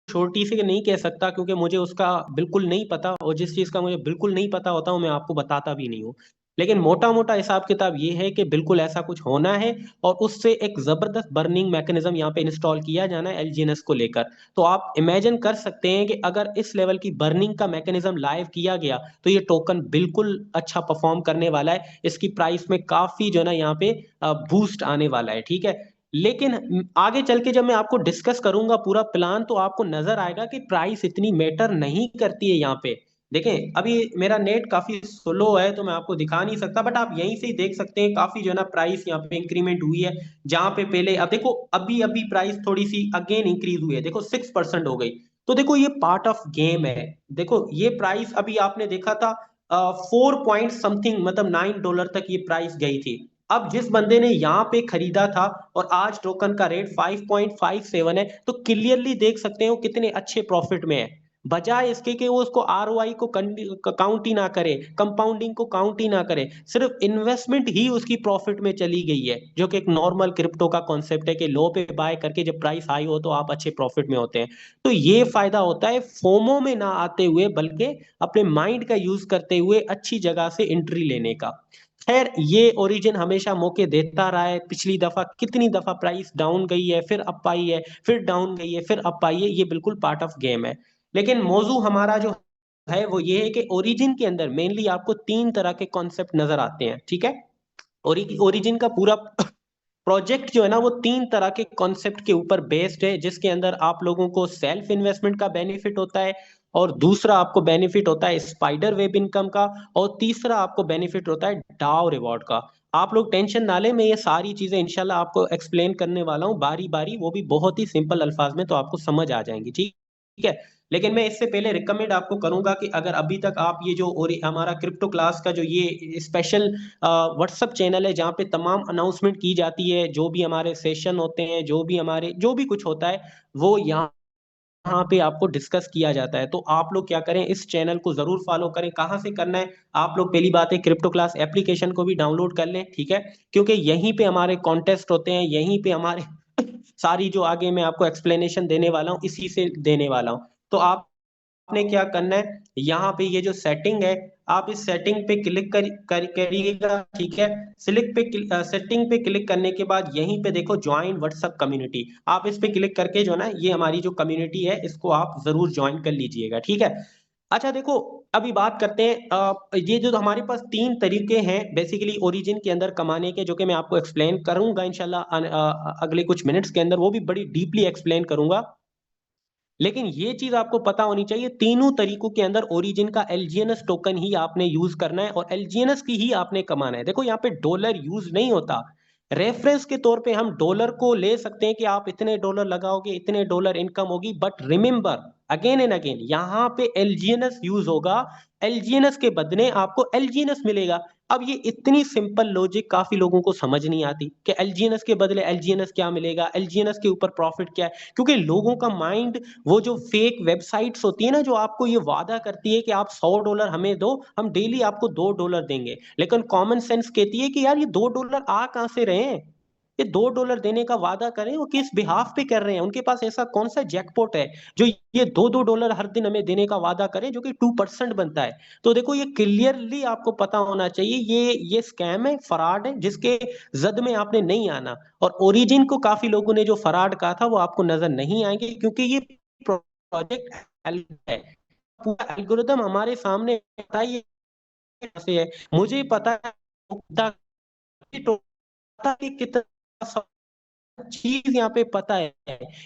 छोटी सी नहीं कह सकता, क्योंकि मुझे उसका बिल्कुल नहीं पता, और जिस चीज का मुझे बिल्कुल नहीं पता होता हूँ मैं आपको बताता भी नहीं हूँ। लेकिन मोटा मोटा हिसाब किताब ये है कि बिल्कुल ऐसा कुछ होना है, और उससे एक जबरदस्त बर्निंग मैकेनिज्म यहाँ पे इंस्टॉल किया जाना है एलजीएनएस को लेकर। तो आप इमेजिन कर सकते हैं कि अगर इस लेवल की बर्निंग का मैकेनिज्म लाइव किया गया तो ये टोकन बिल्कुल अच्छा परफॉर्म करने वाला है, इसकी प्राइस में काफी जो है ना यहाँ पे बूस्ट आने वाला है, ठीक है। लेकिन आगे चल के जब मैं आपको डिस्कस करूंगा पूरा प्लान, तो आपको नजर आएगा कि प्राइस इतनी मैटर नहीं करती है यहाँ पे। देखें, अभी मेरा नेट काफी स्लो है तो मैं आपको दिखा नहीं सकता, बट आप यहीं से ही देख सकते हैं काफी जो है ना प्राइस यहाँ पे इंक्रीमेंट हुई है। जहां पे पहले, अब देखो, अभी अभी प्राइस थोड़ी सी अगेन इंक्रीज हुई है, देखो 6% हो गई। तो देखो ये पार्ट ऑफ गेम है। देखो ये प्राइस अभी आपने देखा था 4 पॉइंट समथिंग, मतलब $9 तक ये प्राइस गई थी। अब जिस बंदे ने यहाँ पे खरीदा था और आज टोकन का रेट 5.57 है, तो क्लियरली देख सकते हो कितने अच्छे प्रॉफिट में है। बजाय इसके कि वो उसको आरओआई को काउंट ही ना करे, कंपाउंडिंग को काउंट ही ना करे, सिर्फ इन्वेस्टमेंट ही उसकी प्रॉफिट में चली गई है, जो कि एक नॉर्मल क्रिप्टो का कॉन्सेप्ट है कि लो पे बाय करके जब प्राइस हाई हो तो आप अच्छे प्रॉफिट में होते हैं। तो ये फायदा होता है फोमो में ना आते हुए, बल्कि अपने माइंड का यूज करते हुए अच्छी जगह से एंट्री लेने का। खैर, ये ओरिजिन हमेशा मौके देता रहा है, पिछली दफा कितनी दफा प्राइस डाउन गई है, फिर अप आई है, फिर डाउन गई है, फिर अप आई है, ये बिल्कुल पार्ट ऑफ गेम है। लेकिन मौजू हमारा जो है वो ये है कि ओरिजिन के अंदर मेनली आपको तीन तरह के कॉन्सेप्ट नजर आते हैं, ठीक है। ओरिजिन का पूरा प्रोजेक्ट जो है ना वो तीन तरह के कॉन्सेप्ट के ऊपर बेस्ड है, जिसके अंदर आप लोगों को सेल्फ इन्वेस्टमेंट का बेनिफिट होता है, और दूसरा आपको बेनिफिट होता है स्पाइडर वेब इनकम का, और तीसरा आपको बेनिफिट होता है डाउ रिवॉर्ड का। आप लोग टेंशन ना लें, मैं ये सारी चीजें इंशाल्लाह आपको एक्सप्लेन करने वाला हूँ बारी बारी, वो भी बहुत ही सिंपल अल्फाज में, तो आपको समझ आ जाएंगी, ठीक ठीक है। लेकिन मैं इससे पहले रिकमेंड आपको करूंगा कि अगर अभी तक आप ये जो और हमारा क्रिप्टो क्लास का जो ये स्पेशल व्हाट्सअप चैनल है जहाँ पे तमाम अनाउंसमेंट की जाती है, जो भी हमारे सेशन होते हैं, जो भी हमारे जो भी कुछ होता है, वो यहाँ पे आपको डिस्कस किया जाता है। तो आप लोग क्या करें, इस चैनल को जरूर फॉलो करें। कहाँ से करना है, आप लोग पहली बात है क्रिप्टो क्लास एप्लीकेशन को भी डाउनलोड कर लें, ठीक है। क्योंकि यहीं पे हमारे कॉन्टेस्ट होते हैं, यहीं पे हमारे सारी जो आगे मैं आपको एक्सप्लेनेशन देने वाला हूँ इसी से देने वाला हूँ। तो आपने क्या करना है, यहाँ पे ये जो सेटिंग है, आप इस सेटिंग पे क्लिक करिएगा, ठीक है। सेटिंग पे क्लिक करने के बाद यहीं पे देखो ज्वाइन व्हाट्सएप कम्युनिटी, आप इस पे क्लिक करके जो ना ये हमारी जो कम्युनिटी है इसको आप जरूर ज्वाइन कर लीजिएगा, ठीक है। अच्छा देखो, अभी बात करते हैं ये जो हमारे पास तीन तरीके हैं बेसिकली ओरिजिन के अंदर कमाने के, जो कि मैं आपको एक्सप्लेन करूंगा इंशाल्लाह अगले कुछ मिनट्स के अंदर, वो भी बड़ी डीपली एक्सप्लेन करूंगा। लेकिन ये चीज आपको पता होनी चाहिए, तीनों तरीकों के अंदर ओरिजिन का एलजीएनएस टोकन ही आपने यूज करना है, और एलजीएनएस की ही आपने कमाना है। देखो यहाँ पे डॉलर यूज नहीं होता, रेफरेंस के तौर पे हम डॉलर को ले सकते हैं कि आप इतने डॉलर लगाओगे इतने डॉलर इनकम होगी, but remember again and again यहाँ पे एलजीएनएस यूज होगा, एलजीएनएस के बदले आपको एलजीएनएस मिलेगा। अब ये इतनी सिंपल लॉजिक काफी लोगों को समझ नहीं आती कि एलजीएनएस के बदले एलजीएनएस क्या मिलेगा, एलजीएनएस के ऊपर प्रॉफिट क्या है, क्योंकि लोगों का माइंड, वो जो फेक वेबसाइट्स होती है ना जो आपको ये वादा करती है कि आप $100 हमें दो, हम डेली आपको $2 देंगे, लेकिन कॉमन सेंस कहती है कि यार ये $2 आ कहां से रहे हैं। ये $2 देने का वादा करें, वो किस बिहाफ पे कर रहे हैं, उनके पास ऐसा कौन सा जैकपॉट है जो ये दो डॉलर हर दिन हमें देने का वादा करें, जो कि 2% बनता है। तो देखो ये क्लियरली आपको पता होना चाहिए, ये स्कैम है, फ्रॉड है, जिसके जद में आपने नहीं आना। और ओरिजिन को काफी लोगों ने जो फ्रॉड कहा था वो आपको नजर नहीं आएंगे, क्योंकि ये प्रोजेक्ट है, पूरा एल्गोरिदम हमारे सामने पता ही कैसे है। मुझे पता है कि कितना चीज यहाँ पे पता है,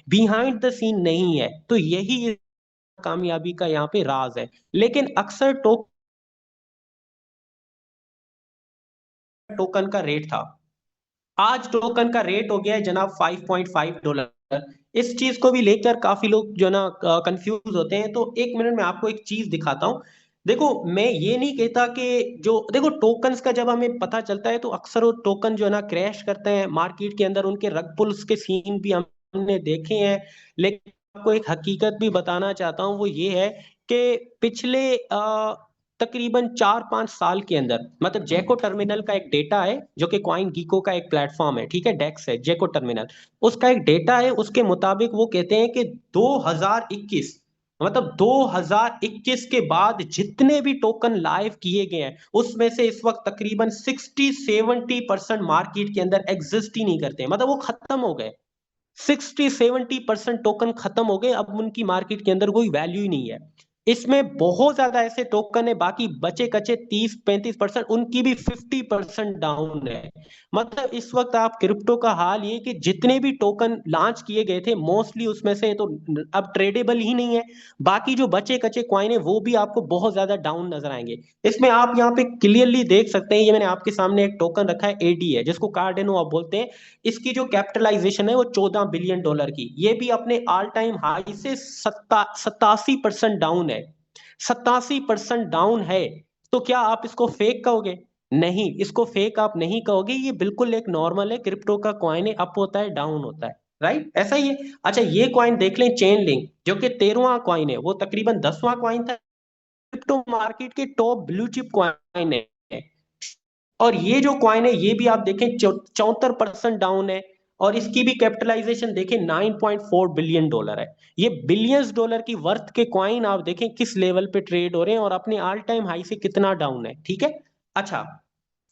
बिहाइंड द सीन नहीं है, तो यही इस कामयाबी का यहाँ पे राज है। लेकिन अक्सर टोकन का रेट था, आज टोकन का रेट हो गया है जनाब $5.5। इस चीज को भी लेकर काफी लोग जो ना कंफ्यूज होते हैं। तो एक मिनट में आपको एक चीज दिखाता हूँ। देखो, मैं ये नहीं कहता कि जो देखो टोकन्स का जब हमें पता चलता है तो अक्सर वो टोकन जो है ना क्रैश करते हैं मार्केट के अंदर, उनके रग पुल्स के सीन भी हमने देखे हैं। लेकिन आपको एक हकीकत भी बताना चाहता हूँ, वो ये है कि पिछले तकरीबन 4-5 साल के अंदर, मतलब जेको टर्मिनल का एक डेटा है जो कि कॉइन गीको का एक प्लेटफॉर्म है, ठीक है, डेक्स है, जेको टर्मिनल, उसका एक डेटा है, उसके मुताबिक वो कहते हैं कि 2021, मतलब 2021 के बाद जितने भी टोकन लाइव किए गए हैं उसमें से इस वक्त तकरीबन 60-70% मार्केट के अंदर एग्जिस्ट ही नहीं करते, मतलब वो खत्म हो गए। 60-70% टोकन खत्म हो गए, अब उनकी मार्केट के अंदर कोई वैल्यू ही नहीं है। इसमें बहुत ज्यादा ऐसे टोकन है, बाकी बचे कचे 30-35% उनकी भी 50% डाउन है। मतलब इस वक्त आप क्रिप्टो का हाल ये कि जितने भी टोकन लॉन्च किए गए थे मोस्टली उसमें से तो अब ट्रेडेबल ही नहीं है। बाकी जो बचे कचे कॉइन है वो भी आपको बहुत ज्यादा डाउन नजर आएंगे। इसमें आप यहाँ पे क्लियरली देख सकते हैं, ये मैंने आपके सामने एक टोकन रखा है, एडी है, जिसको कार्डेनो आप बोलते हैं। इसकी जो कैपिटलाइजेशन है वो $14 बिलियन की, ये भी अपने ऑल टाइम हाई से 87% डाउन है। 87% डाउन है। तो क्या आप इसको फेक कहोगे? नहीं, इसको फेक आप नहीं कहोगे, ये बिल्कुल एक नॉर्मल है, क्रिप्टो का कॉइन है, अप होता है डाउन होता है, राइट, ऐसा ही है। अच्छा, ये कॉइन देख लें, चेन लिंक, जो कि 13वां कॉइन है, वो तकरीबन 10वां कॉइन था, क्रिप्टो मार्केट के टॉप ब्लू चिप कॉइन है। और ये जो कॉइन है ये भी आप देखें 74% डाउन है। और इसकी भी कैपिटलाइजेशन देखें $9.4 बिलियन है। ये बिलियंस डॉलर की वर्थ के कॉइन आप देखें किस लेवल पे ट्रेड हो रहे हैं और अपने ऑल टाइम हाई से कितना डाउन है, ठीक है। अच्छा,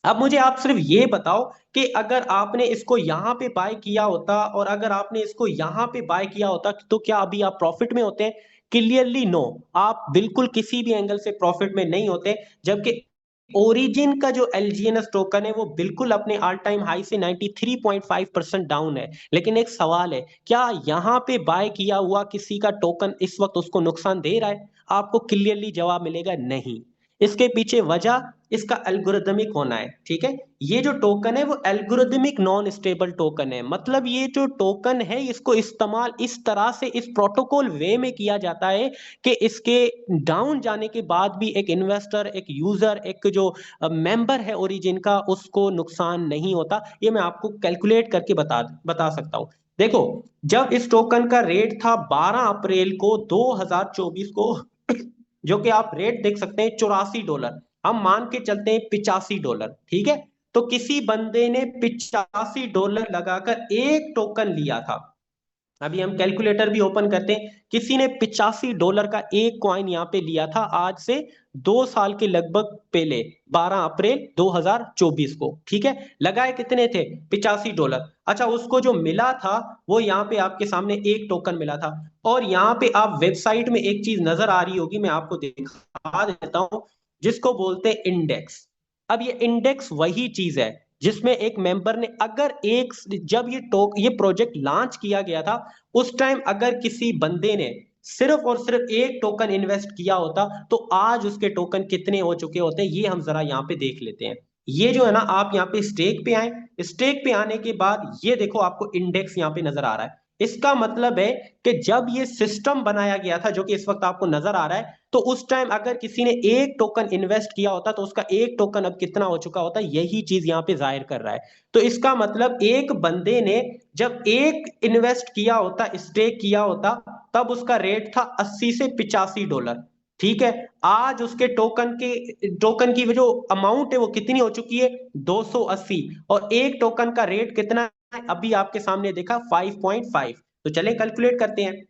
अब मुझे आप सिर्फ ये बताओ कि अगर आपने इसको यहां पे बाय किया होता और अगर आपने इसको यहां पे बाय किया होता तो क्या अभी आप प्रॉफिट में होते? क्लियरली नो, आप बिल्कुल किसी भी एंगल से प्रॉफिट में नहीं होते। जबकि ओरिजिन का जो एलजीएनएस टोकन है वो बिल्कुल अपने ऑल टाइम हाई से 93.5% डाउन है। लेकिन एक सवाल है, क्या यहां पे बाय किया हुआ किसी का टोकन इस वक्त उसको नुकसान दे रहा है? आपको क्लियरली जवाब मिलेगा नहीं। इसके पीछे वजह इसका एल्गोरिदमिक होना है, ठीक है। ये जो टोकन है वो एल्गोरिदमिक नॉन स्टेबल टोकन है, मतलब ये जो टोकन है इसको इस्तेमाल इस तरह से इस प्रोटोकॉल वे में किया जाता है कि इसके डाउन जाने के बाद भी एक इन्वेस्टर, एक यूजर, एक जो मेंबर है ओरिजिन का, उसको नुकसान नहीं होता। ये मैं आपको कैलकुलेट करके बता सकता हूं। देखो, जब इस टोकन का रेट था 12 अप्रैल को 2024 को, जो कि आप रेट देख सकते हैं $84, हम मान के चलते हैं $85, ठीक है। तो किसी बंदे ने $85 लगाकर एक टोकन लिया था। अभी हम कैलकुलेटर भी ओपन करते हैं, किसी ने $85 का एक कॉइन यहाँ पे लिया था आज से 2 साल के लगभग पहले, 12 अप्रैल 2024 को, ठीक है। लगाए कितने थे? $85। अच्छा, उसको जो मिला था वो यहाँ पे आपके सामने एक टोकन मिला था। और यहाँ पे आप वेबसाइट में एक चीज नजर आ रही होगी, मैं आपको दिखा देता हूं, जिसको बोलते हैं इंडेक्स। अब ये इंडेक्स वही चीज है जिसमें एक मेंबर ने अगर एक, जब ये प्रोजेक्ट लॉन्च किया गया था उस टाइम अगर किसी बंदे ने सिर्फ और सिर्फ एक टोकन इन्वेस्ट किया होता तो आज उसके टोकन कितने हो चुके होते हैं, ये हम जरा यहाँ पे देख लेते हैं। ये जो है ना, आप यहाँ पे स्टेक पे आए, स्टेक पे आने के बाद ये देखो आपको इंडेक्स यहाँ पे नजर आ रहा है। इसका मतलब है कि जब ये सिस्टम बनाया गया था, जो कि इस वक्त आपको नजर आ रहा है, तो उस टाइम अगर किसी ने एक टोकन इन्वेस्ट किया होता तो उसका एक टोकन अब कितना हो चुका होता, यही चीज यहाँ पे जाहिर कर रहा है। तो इसका मतलब एक बंदे ने जब एक इन्वेस्ट किया होता, स्टेक किया होता, तब उसका रेट था 80 से $85, ठीक है। आज उसके टोकन की जो अमाउंट है वो कितनी हो चुकी है? 280। और एक टोकन का रेट कितना है? अभी आपके सामने देखा 5.5। तो चलें कैलकुलेट करते हैं।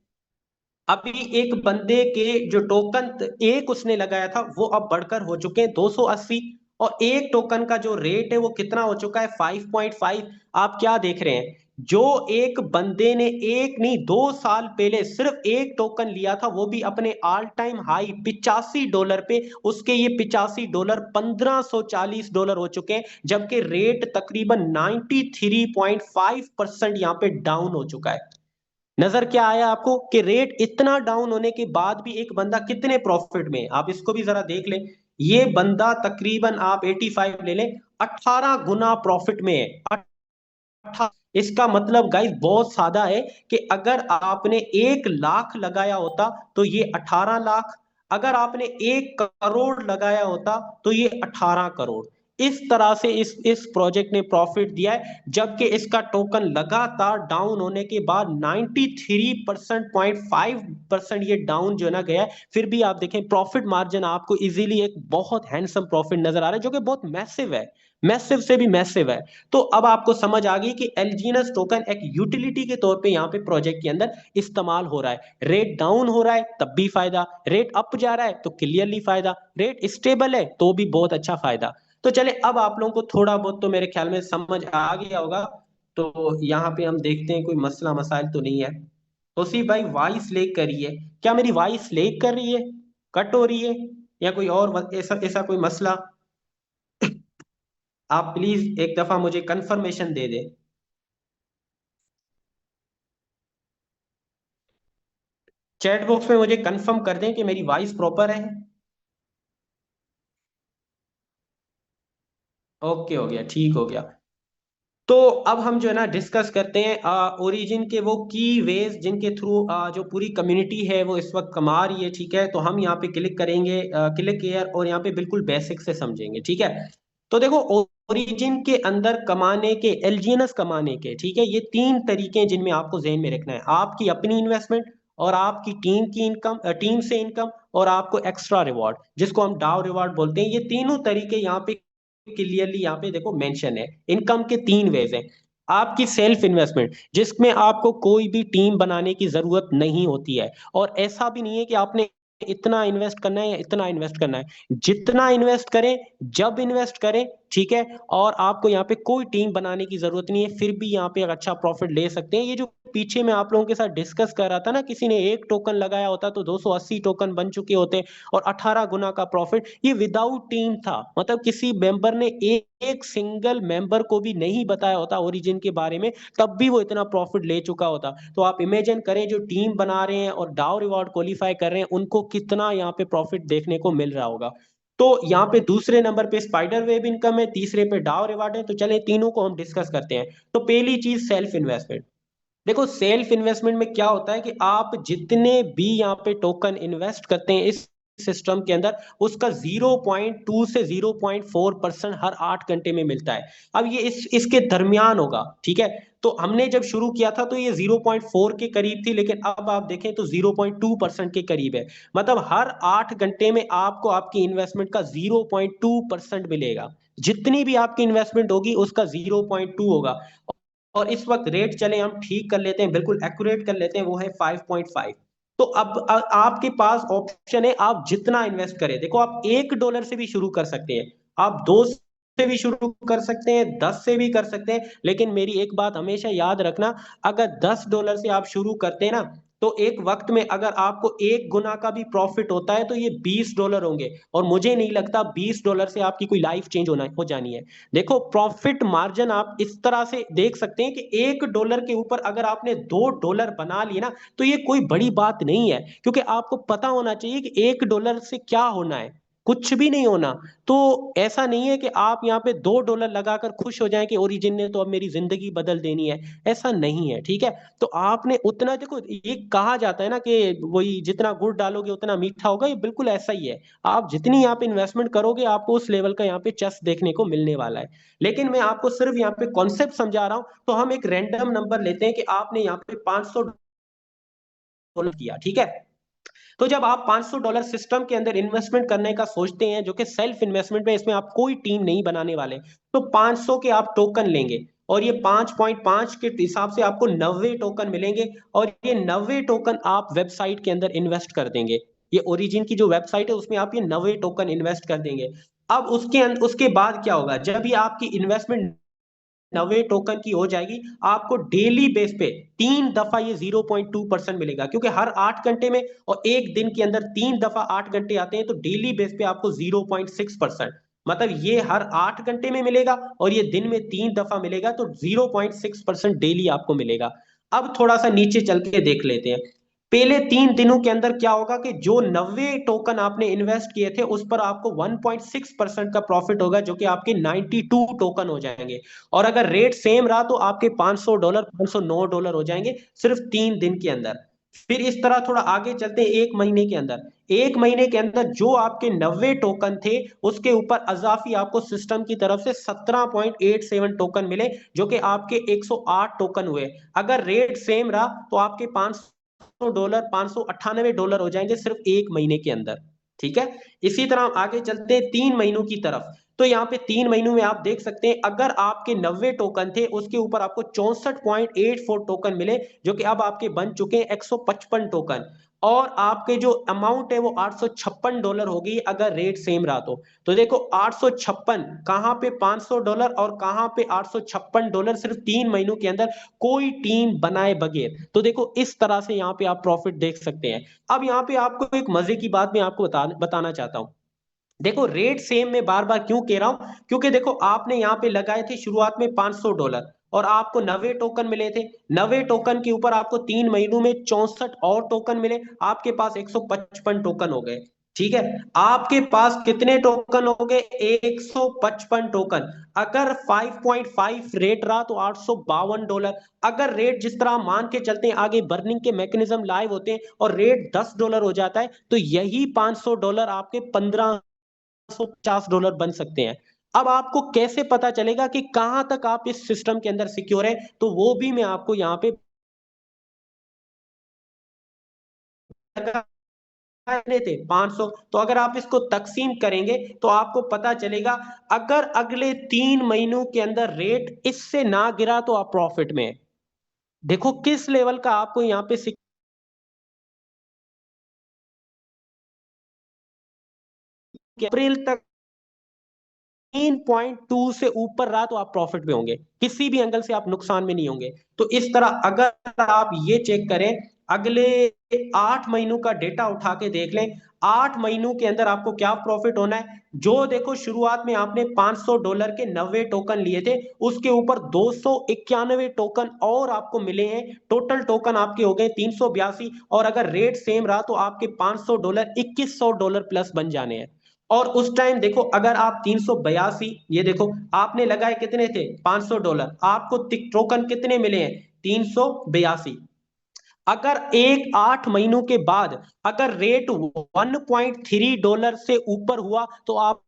अभी एक बंदे के जो टोकन एक उसने लगाया था वो अब बढ़कर हो चुके हैं 280। और एक टोकन का जो रेट है वो कितना हो चुका है? 5.5। आप क्या देख रहे हैं, जो एक बंदे ने एक नहीं 2 साल पहले सिर्फ एक टोकन लिया था वो भी अपने ऑल टाइम हाई $85 पे, उसके ये $85 $1540 हो चुके हैं, जबकि रेट तकरीबन 93.5% यहाँ पे डाउन हो चुका है। नजर क्या आया आपको कि रेट इतना डाउन होने के बाद भी एक बंदा कितने प्रॉफिट में है? आप इसको भी जरा देख लें। ये बंदा तकरीबन आप 85 ले लें, 18 गुना प्रॉफिट में है। 18। इसका मतलब गाइस बहुत सादा है कि अगर आपने 1 लाख लगाया होता तो ये 18 लाख, अगर आपने 1 करोड़ लगाया होता तो ये 18 करोड़। इस तरह से इस प्रोजेक्ट ने प्रॉफिट दिया है, जबकि इसका टोकन लगातार डाउन होने के बाद 93.5% ये डाउन जो है ना गया है, फिर भी आप देखें प्रॉफिट मार्जिन आपको इजीली एक बहुत हैंडसम प्रॉफिट नजर आ रहा है, जो कि बहुत मैसिव है, मैसिव से भी मैसिव है। तो अब आपको समझ आ गई कि एलजीएनएस टोकन एक यूटिलिटी के तौर पे यहाँ पे प्रोजेक्ट के अंदर इस्तेमाल हो रहा है। रेट डाउन हो रहा है तब भी फायदा, रेट अप जा रहा है तो क्लियरली फायदा, रेट स्टेबल है तो भी बहुत अच्छा फायदा। तो चले अब आप लोगों को थोड़ा बहुत तो मेरे ख्याल में समझ आ गया होगा। तो यहाँ पे हम देखते हैं कोई मसला मसाइल तो नहीं है। तोसी भाई वॉइस लेक कर रही है, क्या मेरी वॉइस लेक कर रही है, कट हो रही है, या कोई और ऐसा ऐसा कोई मसला? आप प्लीज एक दफा मुझे कंफर्मेशन दे दे। चैट बॉक्स में मुझे कंफर्म कर दें कि मेरी वॉइस प्रॉपर है। ओके हो गया, ठीक हो गया। तो अब हम जो है ना डिस्कस करते हैं ओरिजिन के वो की वेज जिनके थ्रू जो पूरी कम्युनिटी है वो इस वक्त कमा रही है। ठीक है, तो हम यहाँ पे क्लिक करेंगे, क्लिक एयर, और यहाँ पे बिल्कुल बेसिक से समझेंगे। ठीक है, तो देखो ओरिजिन के अंदर कमाने के, एलजीएनएस कमाने के, ठीक है, ये तीन तरीके हैं जिनमें आपको ध्यान में रखना है। आपकी अपनी इन्वेस्टमेंट, और आपकी टीम की इनकम, टीम से इनकम, और आपको एक्स्ट्रा रिवॉर्ड जिसको हम डाउ रिवॉर्ड बोलते हैं। ये तीनों तरीके यहाँ पे क्लियरली यहाँ पे देखो मेंशन है। इनकम के तीन वेज हैं। आपकी सेल्फ इन्वेस्टमेंट जिसमें आपको कोई भी टीम बनाने की जरूरत नहीं होती है, और ऐसा भी नहीं है कि आपने इतना इन्वेस्ट करना है या इतना इन्वेस्ट करना है, जितना इन्वेस्ट करें, जब इन्वेस्ट करें, ठीक है। और आपको यहाँ पे कोई टीम बनाने की जरूरत नहीं है, फिर भी यहाँ पे एक अच्छा प्रॉफिट ले सकते हैं। ये जो पीछे मैं आप लोगों के साथ डिस्कस कर रहा था ना, किसी ने एक टोकन लगाया होता तो 280 टोकन बन चुके होते और 18 गुना का प्रॉफिट, ये विदाउट टीम था। मतलब किसी मेंबर ने एक सिंगल मेंबर को भी नहीं बताया होता ओरिजिन के बारे में, तब भी वो इतना प्रॉफिट ले चुका होता। तो आप इमेजिन करें जो टीम बना रहे हैं और डाउ रिवॉर्ड क्वालिफाई कर रहे हैं, उनको कितना यहाँ पे प्रॉफिट देखने को मिल रहा होगा। तो यहाँ पे दूसरे नंबर पे स्पाइडर वेव इनकम है, तीसरे पे डाउ रिवॉर्ड है। तो चले तीनों को हम डिस्कस करते हैं। तो पहली चीज सेल्फ इन्वेस्टमेंट। देखो सेल्फ इन्वेस्टमेंट में क्या होता है कि आप जितने भी यहाँ पे टोकन इन्वेस्ट करते हैं इस सिस्टम के अंदर, उसका 0.2 से 0.4% हर 8 घंटे में मिलता है। अब ये इसके दरमियान होगा, ठीक है। तो हमने जब शुरू किया था तो ये 0.4 के करीब थी, लेकिन अब आप देखें तो 0.2% के करीब है। मतलब हर 8 घंटे में आपको आपकी इन्वेस्टमेंट का 0.2% मिलेगा। जितनी भी आपकी इन्वेस्टमेंट होगी उसका 0.2 होगा। और इस वक्त रेट चले हम ठीक कर लेते हैं, बिल्कुल एक्यूरेट कर लेते हैं, वो है 5.5। तो अब आपके पास ऑप्शन है, आप जितना इन्वेस्ट करें। देखो आप $1 से भी शुरू कर सकते हैं, आप 2 से भी शुरू कर सकते हैं, 10 से भी कर सकते हैं। लेकिन मेरी एक बात हमेशा याद रखना, अगर $10 से आप शुरू करते हैं ना, तो एक वक्त में अगर आपको 1 गुना का भी प्रॉफिट होता है तो ये $20 होंगे। और मुझे नहीं लगता $20 से आपकी कोई लाइफ चेंज होना हो जानी है। देखो प्रॉफिट मार्जिन आप इस तरह से देख सकते हैं कि $1 के ऊपर अगर आपने $2 बना लिए ना, तो ये कोई बड़ी बात नहीं है, क्योंकि आपको पता होना चाहिए कि $1 से क्या होना है, कुछ भी नहीं होना। तो ऐसा नहीं है कि आप यहाँ पे $2 लगाकर खुश हो जाएं कि ओरिजिन ने तो अब मेरी जिंदगी बदल देनी है, ऐसा नहीं है, ठीक है। तो आपने उतना, देखो ये कहा जाता है ना कि वही जितना गुड़ डालोगे उतना मीठा होगा, ये बिल्कुल ऐसा ही है। आप जितनी यहाँ पे इन्वेस्टमेंट करोगे आपको उस लेवल का यहाँ पे चस देखने को मिलने वाला है। लेकिन मैं आपको सिर्फ यहाँ पे कॉन्सेप्ट समझा रहा हूं। तो हम एक रैंडम नंबर लेते हैं कि आपने यहाँ पे $500 किया, ठीक है। तो जब आप $500 सिस्टम के अंदर इन्वेस्टमेंट करने का सोचते हैं, जो कि सेल्फ इन्वेस्टमेंट में, इसमें आप कोई टीम नहीं बनाने वाले, तो 500 के आप टोकन लेंगे, और ये 5.5 के हिसाब से आपको 90 टोकन मिलेंगे। और ये 90 टोकन आप वेबसाइट के अंदर इन्वेस्ट कर देंगे। ये ओरिजिन की जो वेबसाइट है उसमें आप ये 90 टोकन इन्वेस्ट कर देंगे। अब उसके बाद क्या होगा, जब ये आपकी इन्वेस्टमेंट 90 टोकन की हो जाएगी, आपको डेली बेस पे 3 दफा ये 0.2% मिलेगा, क्योंकि हर 8 घंटे में और एक दिन के अंदर 3 दफा 8 घंटे आते हैं, तो डेली बेस पे आपको 0.6%, मतलब ये हर 8 घंटे में मिलेगा और ये दिन में 3 दफा मिलेगा, तो 0.6% डेली आपको मिलेगा। अब थोड़ा सा नीचे चल के देख लेते हैं। पहले 3 दिनों के अंदर क्या होगा कि जो 90 टोकन आपने इन्वेस्ट किए थे उस पर आपको 1.6% का प्रॉफिट होगा, जो कि आपके 92 टोकन हो जाएंगे। और अगर रेट सेम रहा तो आपके $500 $509 हो जाएंगे सिर्फ 3 दिन के अंदर। फिर इस तरह थोड़ा आगे चलते हैं, एक महीने के अंदर। एक महीने के अंदर जो आपके 90 टोकन थे उसके ऊपर अजाफी आपको सिस्टम की तरफ से 17.87 टोकन मिले, जो कि आपके 108 टोकन हुए। अगर रेट सेम रहा तो आपके $500 $598 हो जाएंगे सिर्फ एक महीने के अंदर। ठीक है, इसी तरह हम आगे चलते हैं 3 महीनों की तरफ। तो यहाँ पे 3 महीनों में आप देख सकते हैं अगर आपके 90 टोकन थे उसके ऊपर आपको 64.84 टोकन मिले, जो कि अब आपके बन चुके हैं 155 टोकन। और आपके जो अमाउंट है वो $856 होगी अगर रेट सेम रहा तो देखो 856 कहां पे $500 और कहां पे $856 सिर्फ 3 महीनों के अंदर, कोई टीम बनाए बगैर। तो देखो इस तरह से यहाँ पे आप प्रॉफिट देख सकते हैं। अब यहाँ पे आपको एक मजे की बात मैं आपको बताना चाहता हूं। देखो रेट सेम में बार बार क्यों कह रहा हूं, क्योंकि देखो आपने यहाँ पे लगाए थे शुरुआत में $500 और आपको 90 टोकन मिले थे। 90 टोकन के ऊपर आपको 3 महीनों में 64 और टोकन मिले, आपके पास 155 टोकन हो गए। ठीक है, आपके पास कितने टोकन हो गए? 155 टोकन। अगर 5.5 रेट रहा तो $852। अगर रेट जिस तरह मान के चलते हैं आगे बर्निंग के मैकेनिज्म लाइव होते हैं और रेट $10 हो जाता है, तो यही $500 आपके $1550 बन सकते हैं। अब आपको कैसे पता चलेगा कि कहां तक आप इस सिस्टम के अंदर सिक्योर है, तो वो भी मैं आपको यहां पे थे 500। तो अगर आप इसको तकसीम करेंगे तो आपको पता चलेगा अगर अगले 3 महीनों के अंदर रेट इससे ना गिरा तो आप प्रॉफिट में हैं। देखो किस लेवल का आपको यहाँ पे अप्रैल तक 3.2 से ऊपर रहा तो आप प्रॉफिट में होंगे, किसी भी एंगल से आप नुकसान में नहीं होंगे। तो इस तरह अगर आप ये चेक करें, अगले 8 महीनों का डेटा उठा के देख लें, 8 महीनों के अंदर आपको क्या प्रॉफिट होना है। जो देखो शुरुआत में आपने $500 के 90 टोकन लिए थे, उसके ऊपर 291 टोकन और आपको मिले हैं। टोटल टोकन आपके हो गए 382। और अगर रेट सेम रहा तो आपके $500 $2100 प्लस बन जाने हैं। और उस टाइम देखो अगर आप 382, ये देखो आपने लगाए कितने थे? $500, आपको टोकन कितने मिले हैं? 382। अगर एक 8 महीनों के बाद अगर रेट $1.3 से ऊपर हुआ तो आप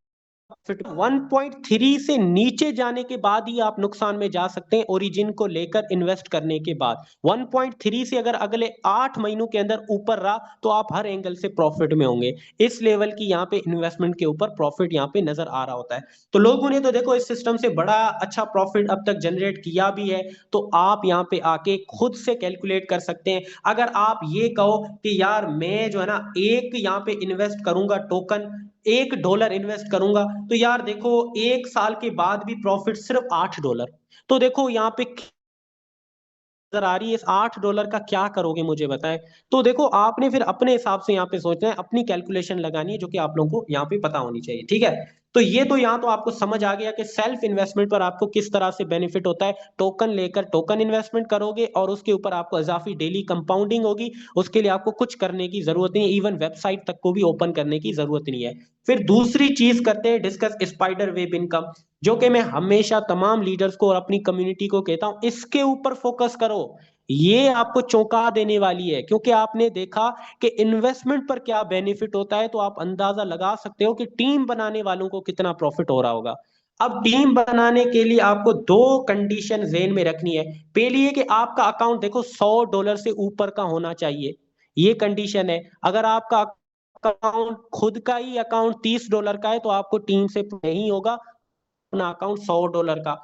1.3 से नीचे जाने के बाद ही आप नुकसान में जा सकते हैं, ओरिजिन को लेकर इन्वेस्ट करने के बाद। 1.3 से अगर अगले 8 महीनों के अंदर ऊपर रहा तो आप हर एंगल से प्रॉफिट में होंगे। इस लेवल की यहाँ पे इन्वेस्टमेंट के ऊपर प्रॉफिट यहाँ पे नजर आ रहा होता है। तो लोगों ने तो देखो इस सिस्टम से बड़ा अच्छा प्रॉफिट अब तक जनरेट किया भी है। तो आप यहाँ पे आके खुद से कैलकुलेट कर सकते हैं। अगर आप ये कहो कि यार मैं जो है ना एक यहाँ पे इन्वेस्ट करूंगा टोकन, $1 इन्वेस्ट करूंगा, तो यार देखो 1 साल के बाद भी प्रॉफिट सिर्फ $8। तो देखो यहाँ पे नजर आ रही है, इस $8 का क्या करोगे मुझे बताएं। तो देखो आपने फिर अपने हिसाब से यहाँ पे सोचना है, अपनी कैलकुलेशन लगानी है, जो कि आप लोगों को यहाँ पे पता होनी चाहिए। ठीक है, तो ये तो यहाँ तो आपको समझ आ गया कि सेल्फ इन्वेस्टमेंट पर आपको किस तरह से बेनिफिट होता है। टोकन लेकर टोकन इन्वेस्टमेंट करोगे और उसके ऊपर आपको इजाफी डेली कंपाउंडिंग होगी, उसके लिए आपको कुछ करने की जरूरत नहीं है, इवन वेबसाइट तक को भी ओपन करने की जरूरत नहीं है। फिर दूसरी चीज करते हैं डिस्कस स्पाइडर वेब इनकम, जो कि मैं हमेशा तमाम लीडर्स को और अपनी कम्युनिटी को कहता हूं इसके ऊपर फोकस करो। ये आपको चौंका देने वाली है, क्योंकि आपने देखा कि इन्वेस्टमेंट पर क्या बेनिफिट होता है तो आप अंदाजा लगा सकते हो कि टीम बनाने वालों को कितना प्रॉफिट हो रहा होगा। अब टीम बनाने के लिए आपको दो कंडीशन ज़हन में रखनी है। पहली है कि आपका अकाउंट देखो $100 से ऊपर का होना चाहिए, ये कंडीशन है। अगर आपका अकाउंट खुद का ही अकाउंट $30 का है तो आपको टीम से नहीं होगा, अपना अकाउंट $100 का।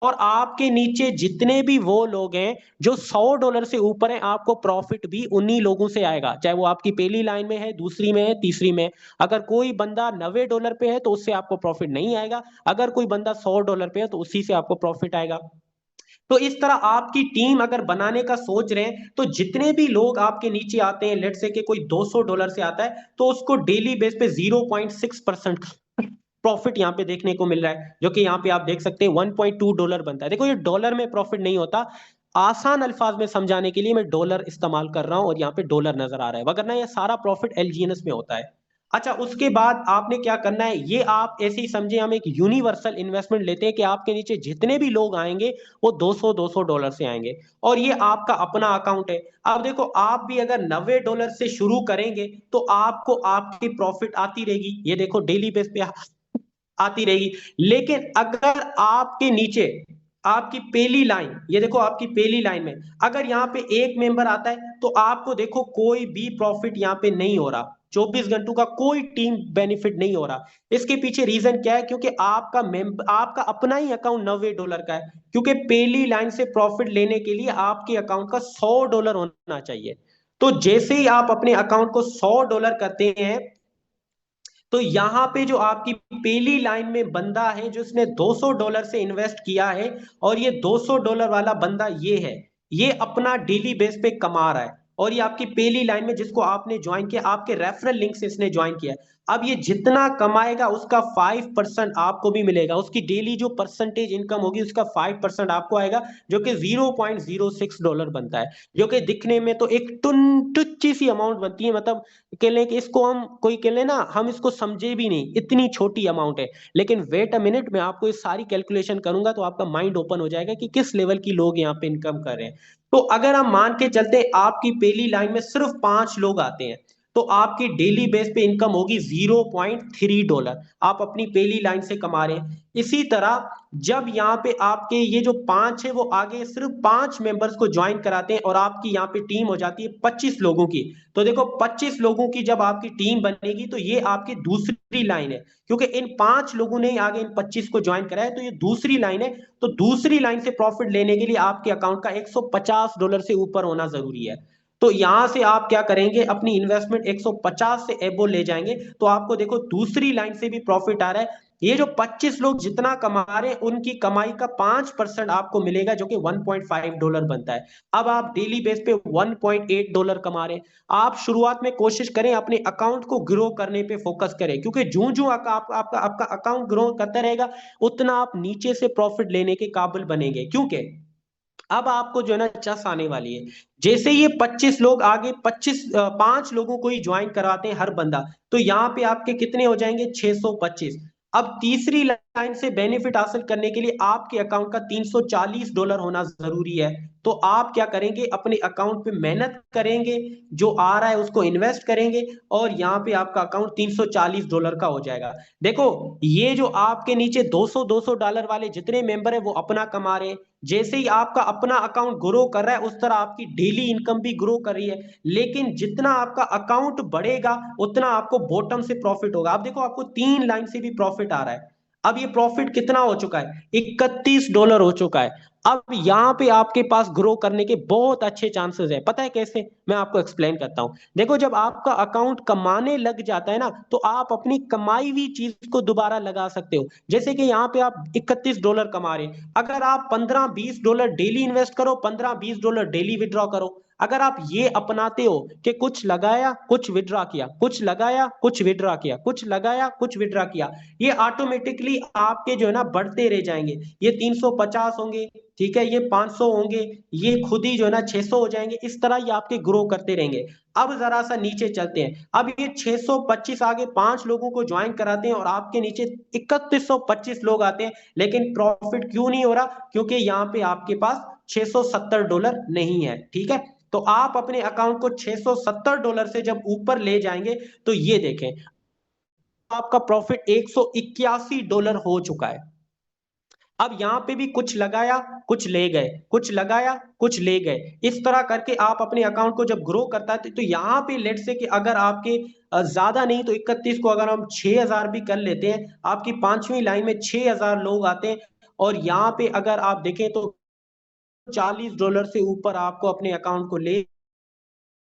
और आपके नीचे जितने भी वो लोग हैं जो $100 से ऊपर हैं, आपको प्रॉफिट भी उन्हीं लोगों से आएगा, चाहे वो आपकी पहली लाइन में है, दूसरी में है, तीसरी में है। अगर कोई बंदा $90 पे है तो उससे आपको प्रॉफिट नहीं आएगा, अगर कोई बंदा $100 पे है तो उसी से आपको प्रॉफिट आएगा। तो इस तरह आपकी टीम अगर बनाने का सोच रहे हैं तो जितने भी लोग आपके नीचे आते हैं, लेट से कि कोई $200 से आता है तो उसको डेली बेस पे 0.6% प्रॉफिट यहाँ पे देखने को मिल रहा है, जो कि यहाँ पे आप देख सकते हैं $1.2 बनता है। देखो ये डॉलर में प्रॉफिट नहीं होता, आसान अल्फाज में समझाने के लिए मैं डॉलर इस्तेमाल कर रहा हूं और यहाँ पे डॉलर नजर आ रहा है, वरना ये सारा प्रॉफिट एलजीएनएस में होता है। अच्छा, उसके बाद आपने क्या करना है, ये आप ऐसे ही समझे, हम एक यूनिवर्सल इन्वेस्टमेंट लेते हैं कि आपके नीचे जितने भी लोग आएंगे वो 200 डॉलर से आएंगे, और ये आपका अपना अकाउंट है। अब देखो, आप भी अगर $90 से शुरू करेंगे तो आपको आपकी प्रॉफिट आती रहेगी, ये देखो डेली बेस पे आती रहेगी। लेकिन अगर आपके नीचे आपकी पहली लाइन, ये देखो आपकी पहली लाइन में अगर यहाँ पे एक मेंबर आता है तो आपको देखो कोई भी प्रॉफिट यहाँ पे नहीं हो रहा, 24 घंटों का कोई टीम बेनिफिट नहीं हो रहा। इसके पीछे रीजन क्या है, क्योंकि आपका अपना ही अकाउंट $90 का है, क्योंकि पहली लाइन से प्रॉफिट लेने के लिए आपके अकाउंट का $100 होना चाहिए। तो जैसे ही आप अपने अकाउंट को $100 करते हैं, तो यहां पे जो आपकी पहली लाइन में बंदा है जो इसने $200 से इन्वेस्ट किया है, और ये $200 वाला बंदा ये है, ये अपना डेली बेस पे कमा रहा है, और ये आपकी पहली लाइन में जिसको आपने ज्वाइन किया, आपके रेफरल लिंक से इसने ज्वाइन किया है। अब ये जितना कमाएगा उसका 5% आपको भी मिलेगा, उसकी डेली जो परसेंटेज इनकम होगी उसका 5% आपको आएगा, जो कि $0.06 बनता है, जो कि दिखने में तो एक टुच्ची सी अमाउंट बनती है, मतलब कह लें कि इसको हम कोई कह लें ना, हम इसको समझे भी नहीं, इतनी छोटी अमाउंट है। लेकिन वेट अ मिनट, मैं आपको ये सारी कैलकुलेशन करूंगा तो आपका माइंड ओपन हो जाएगा कि किस लेवल की लोग यहाँ पे इनकम कर रहे हैं। तो अगर हम मान के चलते हैं आपकी पहली लाइन में सिर्फ 5 लोग आते हैं, तो आपकी डेली बेस पे इनकम होगी $0.3, आप अपनी पहली लाइन से कमा रहे हैं। इसी तरह जब यहाँ पे आपके ये जो 5 है वो आगे सिर्फ 5 मेंबर्स को ज्वाइन कराते हैं, और आपकी यहाँ पे टीम हो जाती है 25 लोगों की। तो देखो 25 लोगों की जब आपकी टीम बनेगी तो ये आपकी दूसरी लाइन है, क्योंकि इन 5 लोगों ने आगे इन 25 को ज्वाइन कराया, तो ये दूसरी लाइन है। तो दूसरी लाइन से प्रॉफिट लेने के लिए आपके अकाउंट का $150 से ऊपर होना जरूरी है। तो यहां से आप क्या करेंगे, अपनी इन्वेस्टमेंट 150 से एबो ले जाएंगे, तो आपको देखो दूसरी लाइन से भी प्रॉफिट आ रहा है। ये जो 25 लोग जितना कमा रहे हैं उनकी कमाई का 5% आपको मिलेगा, जो कि $1.5 बनता है। अब आप डेली बेस पे $1.8 कमा रहे हैं। आप शुरुआत में कोशिश करें अपने अकाउंट को ग्रो करने पे फोकस करें, क्योंकि जो जो आपका अकाउंट ग्रो करता रहेगा उतना आप नीचे से प्रॉफिट लेने के काबिल बनेंगे। क्योंकि अब आपको जो है ना चस आने वाली है, जैसे ये 25 लोग आगे 5 लोगों को ही ज्वाइन कराते हैं हर बंदा, तो यहाँ पे आपके कितने हो जाएंगे, 625। अब तीसरी लाइन से बेनिफिट हासिल करने के लिए आपके अकाउंट का $340 होना जरूरी है। तो आप क्या करेंगे, अपने अकाउंट पे मेहनत करेंगे, जो आ रहा है उसको इन्वेस्ट करेंगे, और यहाँ पे आपका अकाउंट $340 का हो जाएगा। देखो, ये जो आपके नीचे 200 डॉलर वाले जितने मेंबर है वो अपना कमा रहे हैं, जैसे ही आपका अपना अकाउंट ग्रो कर रहा है उस तरह आपकी डेली इनकम भी ग्रो कर रही है। लेकिन जितना आपका अकाउंट बढ़ेगा उतना आपको बॉटम से प्रॉफिट होगा। आप देखो, आपको 3 लाइन से भी प्रॉफिट आ रहा है। अब ये प्रॉफिट कितना हो चुका है, $31 हो चुका है। अब यहाँ पे आपके पास ग्रो करने के बहुत अच्छे चांसेस है। पता है कैसे, मैं आपको एक्सप्लेन करता हूँ। देखो, जब आपका अकाउंट कमाने लग जाता है ना, तो आप अपनी कमाई हुई चीज को दोबारा लगा सकते हो। जैसे कि यहाँ पे आप $31 कमा रहे हैं, अगर आप $15-20 डेली इन्वेस्ट करो, $15-20 डेली विड्रॉ करो। अगर आप ये अपनाते हो कि कुछ लगाया कुछ विड्रॉ किया, कुछ लगाया कुछ विड्रॉ किया, कुछ लगाया कुछ विड्रॉ किया, ये ऑटोमेटिकली आपके जो है ना बढ़ते रह जाएंगे। ये 350 होंगे, ठीक है, ये 500 होंगे, ये खुद ही जो है ना 600 हो जाएंगे। इस तरह ये आपके ग्रो करते रहेंगे। अब जरा सा नीचे चलते हैं। अब ये 625 आगे 5 लोगों को ज्वाइन कराते हैं और आपके नीचे 3125 लोग आते हैं, लेकिन प्रॉफिट क्यों नहीं हो रहा, क्योंकि यहाँ पे आपके पास $670 नहीं है। ठीक है, तो आप अपने अकाउंट को $670 से जब ऊपर ले जाएंगे, तो ये देखें, आपका प्रॉफिट $181 हो चुका है। अब यहाँ पे भी कुछ लगाया कुछ ले गए, कुछ लगाया कुछ ले गए, इस तरह करके आप अपने अकाउंट को जब ग्रो करता है तो यहाँ पे लेट से कि अगर आपके ज्यादा नहीं तो 31 को अगर हम 6000 भी कर लेते हैं, आपकी पांचवी लाइन में 6000 लोग आते हैं, और यहाँ पे अगर आप देखें तो $40 से ऊपर आपको अपने अकाउंट को ले,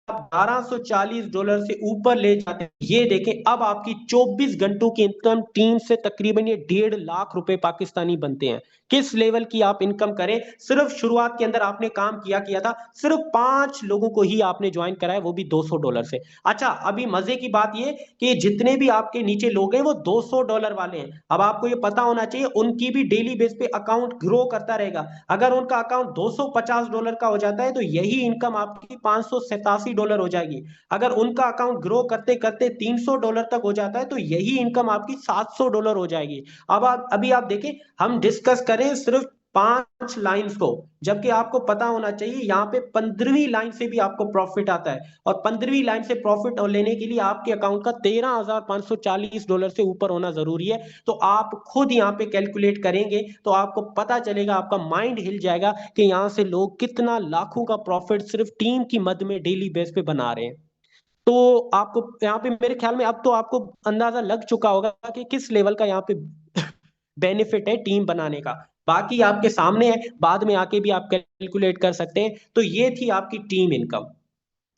$1240 से ऊपर ले जाते हैं। ये देखें, अब आपकी 24 घंटों की इनकम टीम से तकरीबन ये 1.5 लाख रुपए पाकिस्तानी बनते हैं। किस लेवल की आप इनकम करें, सिर्फ शुरुआत के अंदर आपने काम किया किया था, सिर्फ 5 लोगों को ही आपने ज्वाइन कराया, वो भी $200 से। अच्छा, अभी मजे की बात ये कि जितने भी आपके नीचे लोग हैं वो $200 वाले हैं। अब आपको ये पता होना चाहिए उनकी भी डेली बेस पे अकाउंट ग्रो करता रहेगा। अगर उनका अकाउंट $250 का हो जाता है तो यही इनकम आपकी $587 $30 हो जाएगी। अगर उनका अकाउंट ग्रो करते करते $300 तक हो जाता है तो यही इनकम आपकी $700 हो जाएगी। अब आप अभी आप देखें, हम डिस्कस करें सिर्फ 5 लाइंस को, जबकि आपको पता होना चाहिए यहाँ पे 15वीं लाइन से भी आपको प्रॉफिट आता है, और 15वीं लाइन से प्रॉफिट लेने के लिए आपके अकाउंट का $13,540 से ऊपर होना जरूरी है। तो आप खुद यहाँ पे कैलकुलेट करेंगे तो आपको पता चलेगा, आपका माइंड हिल जाएगा कि यहाँ से लोग कितना लाखों का प्रॉफिट सिर्फ टीम की मद में डेली बेस पे बना रहे हैं। तो आपको यहाँ पे मेरे ख्याल में अब तो आपको अंदाजा लग चुका होगा कि किस लेवल का यहाँ पे बेनिफिट है टीम बनाने का। बाकी आपके सामने है, बाद में आके भी आप कैलकुलेट कर सकते हैं। तो ये थी आपकी टीम इनकम,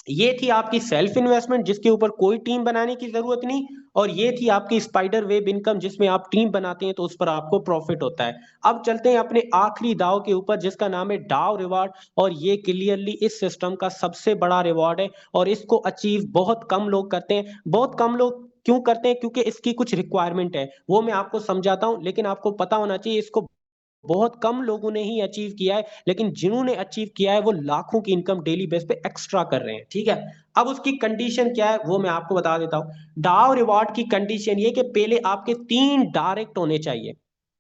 ये थी आपकी सेल्फ इन्वेस्टमेंट जिसके ऊपर कोई टीम बनाने की जरूरत नहीं, और ये थी आपकी स्पाइडर वेब इनकम जिसमें आप टीम बनाते हैं तो उस पर आपको प्रॉफिट होता है। अब चलते हैं अपने आखिरी दाव के ऊपर जिसका नाम है डाव रिवार्ड, और ये क्लियरली इस सिस्टम का सबसे बड़ा रिवॉर्ड है, और इसको अचीव बहुत कम लोग करते हैं। बहुत कम लोग क्यों करते हैं? क्योंकि इसकी कुछ रिक्वायरमेंट है, वो मैं आपको समझाता हूं, लेकिन आपको पता होना चाहिए इसको बहुत कम लोगों ने ही अचीव किया है, लेकिन जिन्होंने अचीव किया है वो लाखों की इनकम डेली बेस पे एक्स्ट्रा कर रहे हैं। ठीक है, अब उसकी कंडीशन क्या है वो मैं आपको बता देता हूं। डाव रिवॉर्ड की कंडीशन ये कि पहले आपके 3 डायरेक्ट होने चाहिए,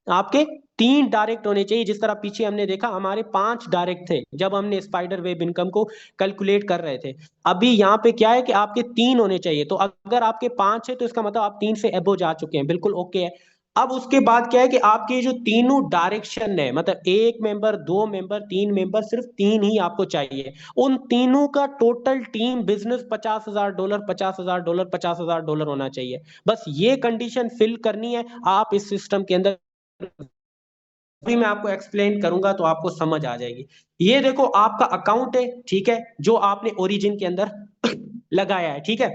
आपके 3 डायरेक्ट होने चाहिए। जिस तरह पीछे हमने देखा हमारे 5 डायरेक्ट थे जब हमने स्पाइडर वेब इनकम को कैलकुलेट कर रहे थे। अभी यहाँ पे क्या है कि आपके 3 होने चाहिए, तो अगर आपके 5 है तो इसका मतलब आप 3 से एबो जा चुके हैं, बिल्कुल ओके है। अब उसके बाद क्या है कि आपके जो तीनों डायरेक्शन है, मतलब एक मेंबर, 2 मेंबर, 3 मेंबर, सिर्फ 3 ही आपको चाहिए। उन तीनों का टोटल टीम बिजनेस $50,000, $50,000, $50,000 होना चाहिए। बस ये कंडीशन फिल करनी है आप इस सिस्टम के अंदर। भी मैं आपको एक्सप्लेन करूंगा तो आपको समझ आ जाएगी। ये देखो आपका अकाउंट है, ठीक है, जो आपने ओरिजिन के अंदर लगाया है, ठीक है।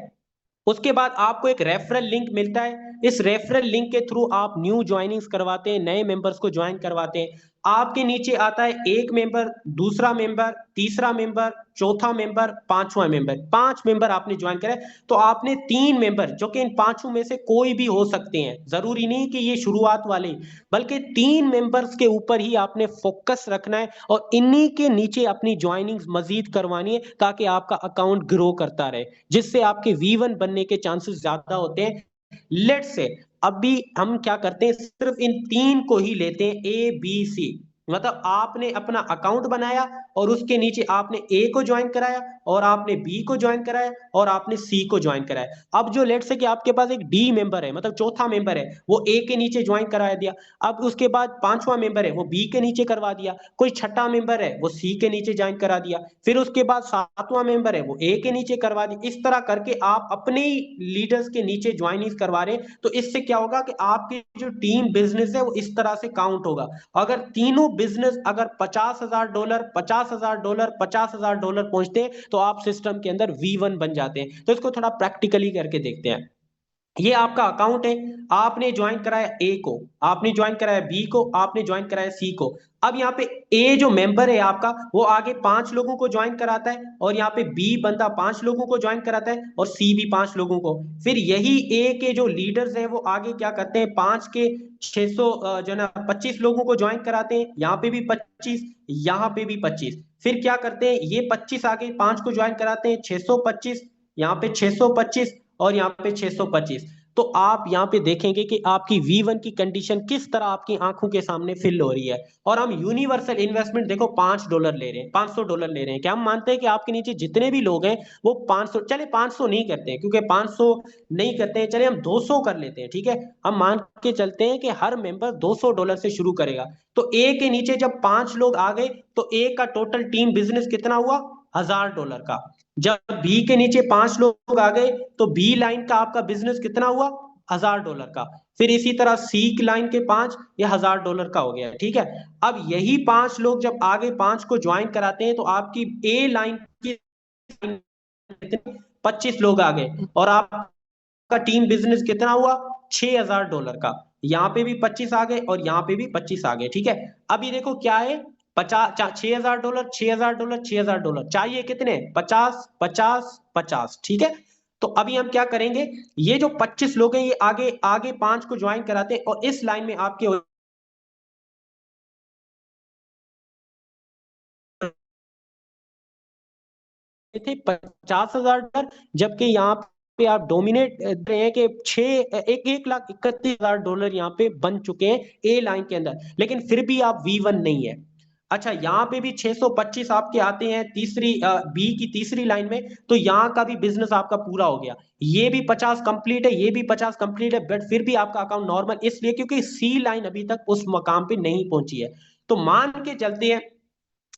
उसके बाद आपको एक रेफरल लिंक मिलता है, इस रेफरल लिंक के थ्रू आप न्यू ज्वाइनिंग्स करवाते हैं, नए मेंबर्स को ज्वाइन करवाते हैं। आपके नीचे आता है एक मेंबर, दूसरा मेंबर, तीसरा मेंबर, चौथा मेंबर, पांचवा मेंबर। 5 मेंबर आपने ज्वाइन करा है, तो आपने 3 मेंबर जो कि इन पांचों में से कोई भी हो सकते हैं, जरूरी नहीं कि ये शुरुआत वाले, बल्कि 3 मेंबर्स के ऊपर ही आपने फोकस रखना है और इन्हीं के नीचे अपनी ज्वाइनिंग मजीद करवानी है ताकि आपका अकाउंट ग्रो करता रहे, जिससे आपके V1 बनने के चांसेस ज्यादा होते हैं। लेट्स से अभी हम क्या करते हैं, सिर्फ इन 3 को ही लेते हैं, ABC। मतलब आपने अपना अकाउंट बनाया और उसके नीचे आपने ए को ज्वाइन कराया, और आपने बी को ज्वाइन कराया, और आपने सी को ज्वाइन कराया। अब जो लेट्स से कि आपके पास एक डी मेंबर है, मतलब चौथा मेंबर है, वो ए के नीचे ज्वाइन करा दिया। अब उसके बाद पांचवा मेंबर है वो बी के नीचे करवा दिया, कोई छठा मेंबर है वो सी के नीचे ज्वाइन करा दिया, फिर उसके बाद सातवां मेंबर है वो ए के नीचे करवा दिया। इस तरह करके आप अपने ही लीडर्स के नीचे ज्वाइनिंग करवा रहे हैं। तो इससे क्या होगा कि आपकी जो टीम बिजनेस है वो इस तरह से काउंट होगा। अगर तीनों बिजनेस अगर $50,000, $50,000, $50,000 पहुंचते हैं तो आप सिस्टम के अंदर V1 बन जाते हैं। तो इसको थोड़ा प्रैक्टिकली करके देखते हैं। ये आपका अकाउंट है, आपने ज्वाइन कराया ए को, आपने ज्वाइन कराया बी को, आपने ज्वाइन कराया सी को। अब यहाँ पे ए जो मेंबर है आपका वो आगे 5 लोगों को ज्वाइन कराता है, और यहाँ पे बी बंदा 5 लोगों को ज्वाइन कराता है, और सी भी 5 लोगों को। फिर यही ए के जो लीडर्स हैं वो आगे क्या करते हैं, 5 के 600 जो ना 25 लोगों को ज्वाइन कराते हैं, यहाँ पे भी 25, यहाँ पे भी 25। फिर क्या करते हैं, ये 25 आगे 5 को ज्वाइन कराते हैं, 625, यहाँ पे 625, और यहाँ पे 625। तो आप यहाँ पे देखेंगे कि आपकी V1 की कंडीशन किस तरह आपकी आंखों के सामने फिल हो रही है। और हम यूनिवर्सल इन्वेस्टमेंट देखो $5 ले रहे हैं, $500 ले रहे हैं। क्या हम मानते हैं कि आपके नीचे जितने भी लोग हैं वो 500, चले 500 नहीं करते हैं क्योंकि 500 नहीं करते हैं, चले हम 200 कर लेते हैं, ठीक है। हम मान के चलते हैं कि हर मेंबर $200 से शुरू करेगा। तो ए के नीचे जब 5 लोग आ गए तो ए का टोटल टीम बिजनेस कितना हुआ, $1,000 का। जब बी के नीचे 5 लोग आ गए तो बी लाइन का आपका बिजनेस कितना हुआ, $1,000 का। फिर इसी तरह सी की लाइन के 5, ये $1,000 का हो गया, ठीक है। अब यही 5 लोग जब आगे 5 को ज्वाइन कराते हैं तो आपकी ए लाइन की 25 लोग आ गए, और आपका टीम बिजनेस कितना हुआ, $6,000 का। यहाँ पे भी 25 आ गए और यहाँ पे भी 25 आ गए, ठीक है। अभी देखो क्या है, 50, $6,000, $6,000, $6,000 चाहिए कितने, 50, 50, 50, ठीक है। तो अभी हम क्या करेंगे, ये जो 25 लोग हैं ये आगे आगे 5 को ज्वाइन कराते हैं, और इस लाइन में आपके थे 50,000 डॉलर, जबकि यहाँ पे आप डोमिनेट रहे हैं कि 1,31,31,000 डॉलर यहाँ पे बन चुके हैं ए लाइन के अंदर, लेकिन फिर भी आप V1 नहीं है। अच्छा, यहाँ पे भी 625 आपके आते हैं तीसरी बी की तीसरी लाइन में, तो यहाँ का भी बिजनेस आपका पूरा हो गया। ये भी 50 कंप्लीट है, ये भी 50 कंप्लीट है, बट फिर भी आपका अकाउंट नॉर्मल इसलिए क्योंकि सी लाइन अभी तक उस मकाम पे नहीं पहुंची है। तो मान के चलते हैं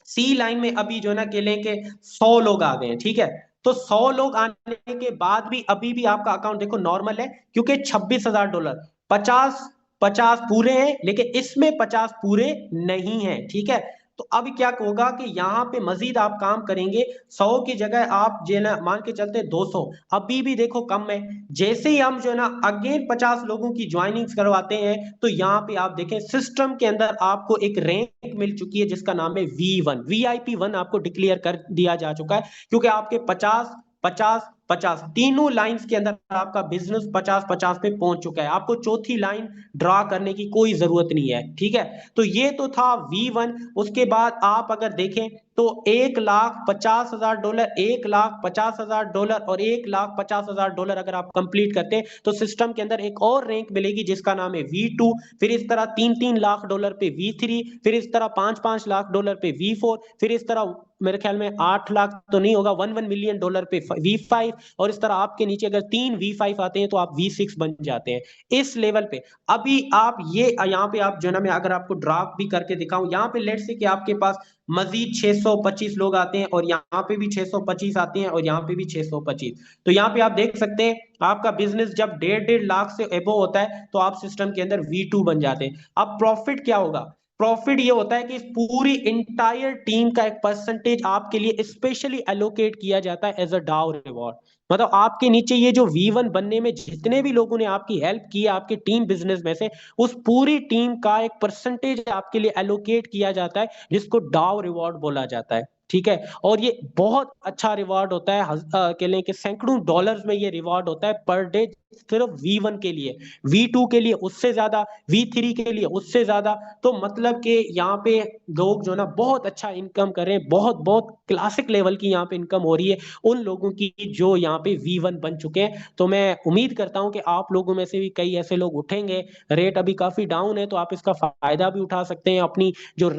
सी लाइन में अभी जो है ना के लेके 100 लोग आ गए हैं, ठीक है। तो 100 लोग आने के बाद भी अभी भी आपका अकाउंट देखो नॉर्मल है, क्योंकि 26,000 डॉलर, 50 50 पूरे हैं, लेकिन इसमें 50 पूरे नहीं है, ठीक है। तो अब क्या होगा कि यहाँ पे मजीद आप काम करेंगे, 100 की जगह आप जो है ना मान के चलते 200, अभी भी देखो कम है। जैसे ही हम जो है ना अगेन 50 लोगों की ज्वाइनिंग करवाते हैं, तो यहाँ पे आप देखें सिस्टम के अंदर आपको एक रैंक मिल चुकी है जिसका नाम है V1, VIP1 आपको डिक्लेयर कर दिया जा चुका है, क्योंकि आपके 50 50 50 तीनों लाइंस के अंदर आपका बिजनेस 50 50 पे पहुंच चुका है। आपको चौथी लाइन ड्रा करने की कोई जरूरत नहीं है, ठीक है। तो ये तो था V1। उसके बाद आप अगर देखें तो 1,50,000 डॉलर, 1,50,000 डॉलर और 1,50,000 डॉलर अगर आप कंप्लीट करते हैं तो सिस्टम के अंदर एक और रैंक मिलेगी जिसका नाम है V2। फिर इस तरह 3-3 लाख डॉलर पे V3, फिर इस तरह 5-5 लाख डॉलर पे V4, फिर इस तरह मेरे ख्याल में 8 लाख तो नहीं होगा, 1 मिलियन डॉलर पे V5, और इस तरह आपके नीचे अगर 3 V5 आते हैं तो आप V6 बन जाते हैं इस लेवल पे। अभी आप ये यहाँ पे आप जो ना मैं अगर आपको ड्राफ्ट भी करके दिखाऊं, यहाँ पे लेट्स से कि आपके पास मजीद 625 लोग आते हैं और यहाँ पे भी 625 आते हैं और यहाँ पे भी 625, तो यहाँ पे आप देख सकते हैं आपका बिजनेस जब 1.5 लाख से एबो होता है तो आप सिस्टम के अंदर V2 बन जाते हैं। अब प्रॉफिट क्या होगा? प्रॉफिट ये होता है कि इस पूरी इंटायर टीम का एक परसेंटेज आपके लिए स्पेशली एलोकेट किया जाता है एज अ डाउ रिवॉर्ड। मतलब आपके नीचे ये जो V1 बनने में जितने भी लोगों ने आपकी हेल्प की आपके टीम बिजनेस में से, उस पूरी टीम का एक परसेंटेज आपके लिए एलोकेट किया जाता है जिसको डाउ रिवॉर्ड बोला जाता है, ठीक है। और ये बहुत अच्छा रिवॉर्ड होता है, कह लें कि सैकड़ों डॉलर्स में ये रिवॉर्ड होता है पर डे, सिर्फ V1 के लिए, V2 के लिए उससे ज्यादा, V3 के लिए उससे ज्यादा। तो मतलब कि यहाँ पे लोग जो ना बहुत अच्छा इनकम कर रहे हैं, बहुत बहुत क्लासिक लेवल की यहाँ पे इनकम हो रही है उन लोगों की जो यहाँ पे V1 बन चुके हैं। तो मैं उम्मीद करता हूँ कि आप लोगों में से भी कई ऐसे लोग उठेंगे। रेट अभी काफी डाउन है तो आप इसका फायदा भी उठा सकते हैं, अपनी जो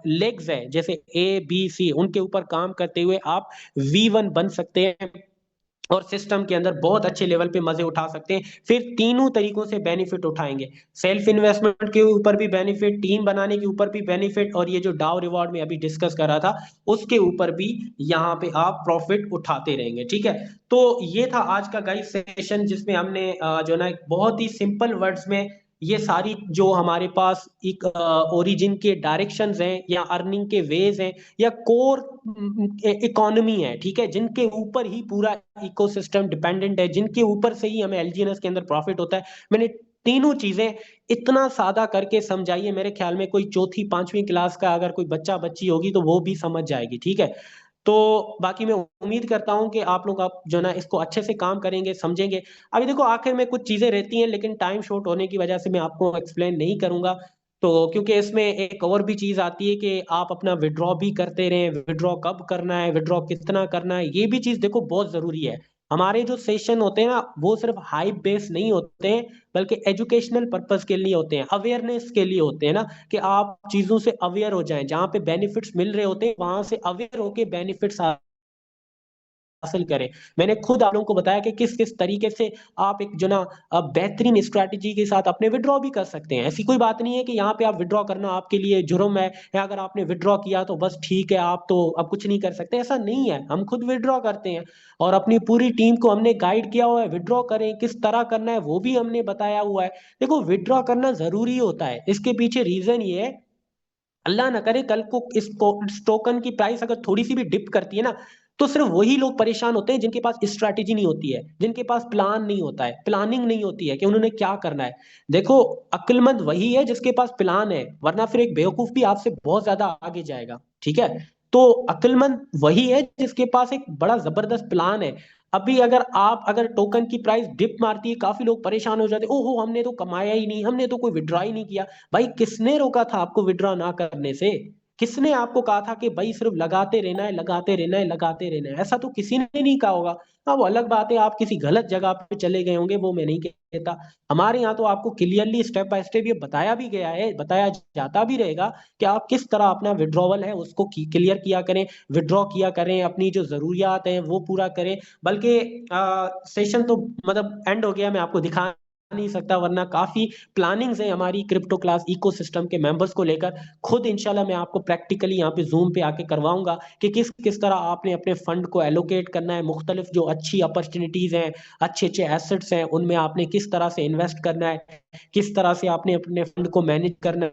लेग्स है जैसे A B C उनके ऊपर काम करते हुए आप V1 बन सकते हैं और सिस्टम के अंदर बहुत अच्छे लेवल पे मजे उठा सकते हैं। फिर तीनों तरीकों से बेनिफिट उठाएंगे, सेल्फ इन्वेस्टमेंट के ऊपर भी बेनिफिट, टीम बनाने के ऊपर भी बेनिफिट, और ये जो डाउ रिवॉर्ड में अभी डिस्कस कर रहा था उसके ऊपर भी यहाँ पे आप प्रॉफिट उठाते रहेंगे, ठीक है। तो ये था आज का गाइस सेशन जिसमें हमने जो ना एक बहुत ही सिंपल वर्ड्स में ये सारी जो हमारे पास एक ओरिजिन के डायरेक्शंस हैं या अर्निंग के वेज हैं या कोर इकोनॉमी है, ठीक है, जिनके ऊपर ही पूरा इकोसिस्टम डिपेंडेंट है, जिनके ऊपर से ही हमें एलजीएनएस के अंदर प्रॉफिट होता है, मैंने तीनों चीजें इतना सादा करके समझाइए, मेरे ख्याल में कोई चौथी पांचवी क्लास का अगर कोई बच्चा बच्ची होगी तो वो भी समझ जाएगी, ठीक है। तो बाकी मैं उम्मीद करता हूं कि आप लोग आप जो ना इसको अच्छे से काम करेंगे, समझेंगे। अभी देखो आखिर में कुछ चीजें रहती हैं लेकिन टाइम शॉर्ट होने की वजह से मैं आपको एक्सप्लेन नहीं करूंगा। तो क्योंकि इसमें एक और भी चीज आती है कि आप अपना विड्रॉ भी करते रहें, विड्रॉ कब करना है, विड्रॉ कितना करना है, ये भी चीज देखो बहुत जरूरी है। हमारे जो सेशन होते हैं ना वो सिर्फ हाइप बेस नहीं होते हैं, बल्कि एजुकेशनल पर्पस के लिए होते हैं, अवेयरनेस के लिए होते हैं ना, कि आप चीजों से अवेयर हो जाएं, जहां पे बेनिफिट्स मिल रहे होते हैं वहां से अवेयर होके बेनिफिट्स हासिल करें। मैंने खुद आप लोगों को बताया कि किस किस तरीके से आप एक जो ना बेहतरीन स्ट्रैटेजी के साथ अपने विड्रॉ भी कर सकते हैं। ऐसी कोई बात नहीं है कि यहाँ पे आप विड्रॉ करना आपके लिए जुर्म है, या अगर आपने विड्रॉ किया तो बस ठीक है आप तो अब कुछ नहीं कर सकते, ऐसा नहीं है। हम खुद विड्रॉ करते हैं और अपनी पूरी टीम को हमने गाइड किया हुआ है, विड्रॉ करें किस तरह करना है वो भी हमने बताया हुआ है। देखो विड्रॉ करना जरूरी होता है, इसके पीछे रीजन ये है, अल्लाह ना करे कल को इस टोकन की प्राइस अगर थोड़ी सी भी डिप करती है ना, तो सिर्फ वही लोग परेशान होते हैं जिनके पास स्ट्रैटेजी नहीं होती है, जिनके पास प्लान नहीं होता है, प्लानिंग नहीं होती है कि उन्होंने क्या करना है। देखो अक्लमंद वही है जिसके पास प्लान है, वरना फिर एक बेवकूफ भी आपसे बहुत ज्यादा आगे जाएगा, ठीक है। तो अक्लमंद वही है जिसके पास एक बड़ा जबरदस्त प्लान है। अभी अगर टोकन की प्राइस डिप मारती है, काफी लोग परेशान हो जाते हैं, ओहो हमने तो कमाया ही नहीं, हमने तो कोई विड्रॉ ही नहीं किया। भाई किसने रोका था आपको विड्रॉ ना करने से? किसने आपको कहा था कि भाई सिर्फ लगाते रहना है, लगाते रहना है, लगाते रहना है? ऐसा तो किसी ने नहीं कहा होगा। हाँ, वो अलग बात है, आप किसी गलत जगह पे चले गए होंगे, वो मैं नहीं कहता। हमारे यहाँ तो आपको क्लियरली स्टेप बाय स्टेप ये बताया भी गया है, बताया जाता भी रहेगा कि आप किस तरह अपना विड्रॉवल है उसको क्लियर किया करें, विड्रॉ किया करें, अपनी जो जरूरियात है वो पूरा करें। बल्कि सेशन तो मतलब एंड हो गया, मैं आपको दिखा नहीं सकता, वरना काफी प्लानिंग्स है हमारी क्रिप्टो क्लास इकोसिस्टम के मेंबर्स को लेकर। खुद इंशाल्लाह मैं आपको प्रैक्टिकली यहाँ पे जूम पे आके करवाऊंगा कि किस किस तरह आपने अपने फंड को एलोकेट करना है, मुख्तलिफ जो अच्छी अपॉर्चुनिटीज हैं, अच्छे अच्छे एसेट्स हैं, उनमें आपने किस तरह से इन्वेस्ट करना है, किस तरह से आपने अपने फंड को मैनेज करना है।